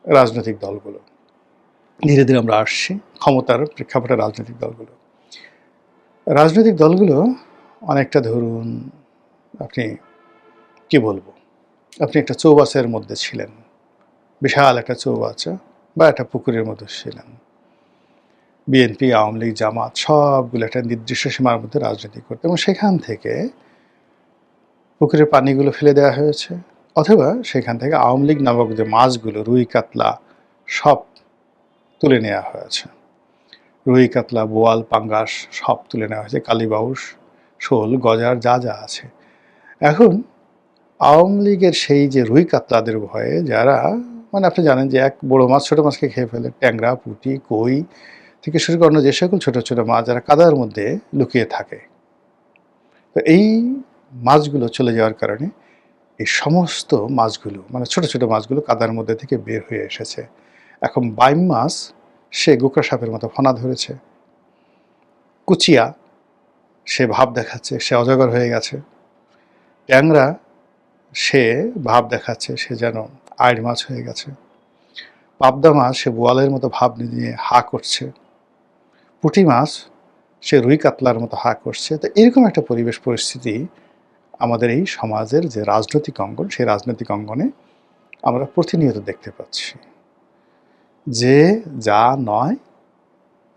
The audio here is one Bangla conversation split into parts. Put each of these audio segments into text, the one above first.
রাজনৈতিক দলগুলো। ধীরে ধীরে আমরা আসছি ক্ষমতার প্রেক্ষাপটে রাজনৈতিক দলগুলো। রাজনৈতিক দলগুলো অনেকটা ধরুন আপনি কি বলবো? আপনি একটা চৌবাচ্চার মধ্যে ছিলেন। বিশাল একটা চৌবাচ্চা বা একটা পুকুরের মধ্যে ছিলেন। বিএনপি, আওয়ামী লীগ, জামাত সবগুলো একটা নির্দিষ্ট সীমার মধ্যে রাজনীতি করত এবং সেখান থেকে পুকুরের পানিগুলো ফেলে দেওয়া হয়েছে অথবা সেখান থেকে আওয়ামী লীগ নামক যে মাছগুলো রুই, কাতলা সব তুলে নেওয়া হয়েছে। রুই, কাতলা, বোয়াল, পাঙ্গাস সব তুলে নেওয়া হয়েছে, কালীবাউস, শোল, গজার যা যা আছে। এখন আওয়ামী লীগের সেই যে রুই কাতলাদের ভয়ে যারা মানে আপনি জানেন যে এক বড় মাছ ছোট মাছকে খেয়ে ফেলে, ট্যাংরা, পুঁটি, কই থেকে শুরু করে যে সকল ছোট ছোট মাছ যারা কাদার মধ্যে লুকিয়ে থাকে, তো এই মাছগুলো চলে যাওয়ার কারণে এই সমস্ত মাছগুলো মানে ছোট ছোট মাছগুলো কাদার মধ্যে থেকে বের হয়ে এসেছে। এখন বাইম মাছ সে গোকরা সাপের মতো ফনা ধরেছে, কুচিয়া সে ভাব দেখাচ্ছে সে অজগর হয়ে গেছে, ট্যাংরা সে ভাব দেখাচ্ছে সে যেন আইড় মাছ হয়ে গেছে, পাবদা মাছ সে বোয়ালের মতো ভাব নিয়ে হা করছে, পুঁটি মাছ সে রুই কাতলার মতো হা করছে। তো এরকম একটা পরিবেশ পরিস্থিতি আমাদের এই সমাজের যে রাজনৈতিক অঙ্গন সেই রাজনৈতিক অঙ্গনে আমরা প্রতিনিয়ত দেখতে পাচ্ছি। যে যা নয়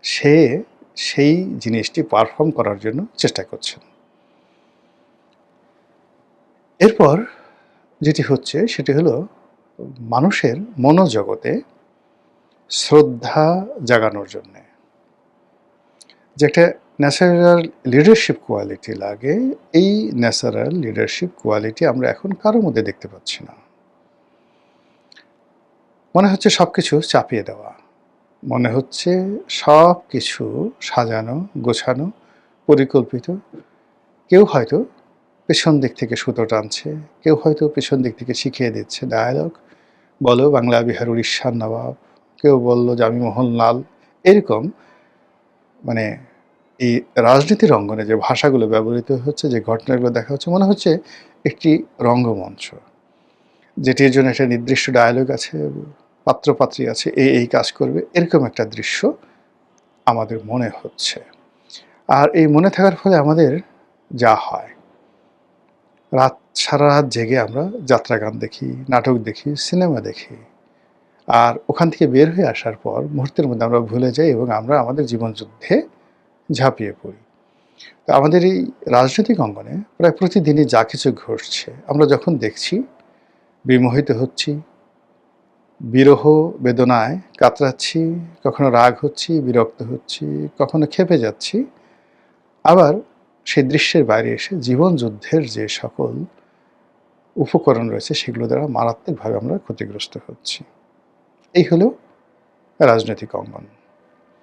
সে সেই জিনিসটি পারফর্ম করার জন্য চেষ্টা করছেন। এরপর যেটি হচ্ছে সেটি হলো মানুষের মনোজগতে শ্রদ্ধা জাগানোর জন্যে যে একটা ন্যাচারাল লিডারশিপ কোয়ালিটি লাগে, এই ন্যাচারাল লিডারশিপ কোয়ালিটি আমরা এখন কারোর মধ্যে দেখতে পাচ্ছি না। মনে হচ্ছে সব কিছু চাপিয়ে দেওয়া, মনে হচ্ছে সব কিছু সাজানো গোছানো পরিকল্পিত। কেউ হয়তো পেছন দিক থেকে সুতো টানছে, কেউ হয়তো পেছন দিক থেকে শিখিয়ে দিচ্ছে ডায়ালগ, বলো বাংলা বিহার উড়িষ্যার নবাব, কেউ বলল যে আমি মোহনলাল। এরকম মানে এই রাজনীতির অঙ্গনে যে ভাষাগুলো ব্যবহৃত হচ্ছে, যে ঘটনাগুলো দেখা হচ্ছে, মনে হচ্ছে একটি রঙ্গমঞ্চ যেটির জন্য একটা নির্দিষ্ট ডায়ালগ আছে, পাত্রপাত্রী আছে, এই কাজ করবে, এরকম একটা দৃশ্য আমাদের মনে হচ্ছে। আর এই মনে থাকার ফলে আমাদের যা হয়, সারা রাত জেগে আমরা যাত্রা গান দেখি, নাটক দেখি, সিনেমা দেখি, আর ওখান থেকে বের হয়ে আসার পর মুহূর্তের মধ্যে আমরা ভুলে যাই এবং আমরা আমাদের জীবনযুদ্ধে ঝাঁপিয়ে পড়ি। তো আমাদের এই রাজনৈতিক অঙ্গনে প্রায় প্রতিদিনই যা কিছু ঘটছে আমরা যখন দেখছি, বিমোহিত হচ্ছি, বিরহ বেদনায় কাতরাচ্ছি, কখনো রাগ হচ্ছি, বিরক্ত হচ্ছি, কখনো ক্ষেপে যাচ্ছি, আবার সেই দৃশ্যের বাইরে এসে জীবনযুদ্ধের যে সকল উপকরণ রয়েছে সেগুলো দ্বারা মারাত্মকভাবে আমরা ক্ষতিগ্রস্ত হচ্ছি। এই হলো রাজনৈতিক অঙ্গন।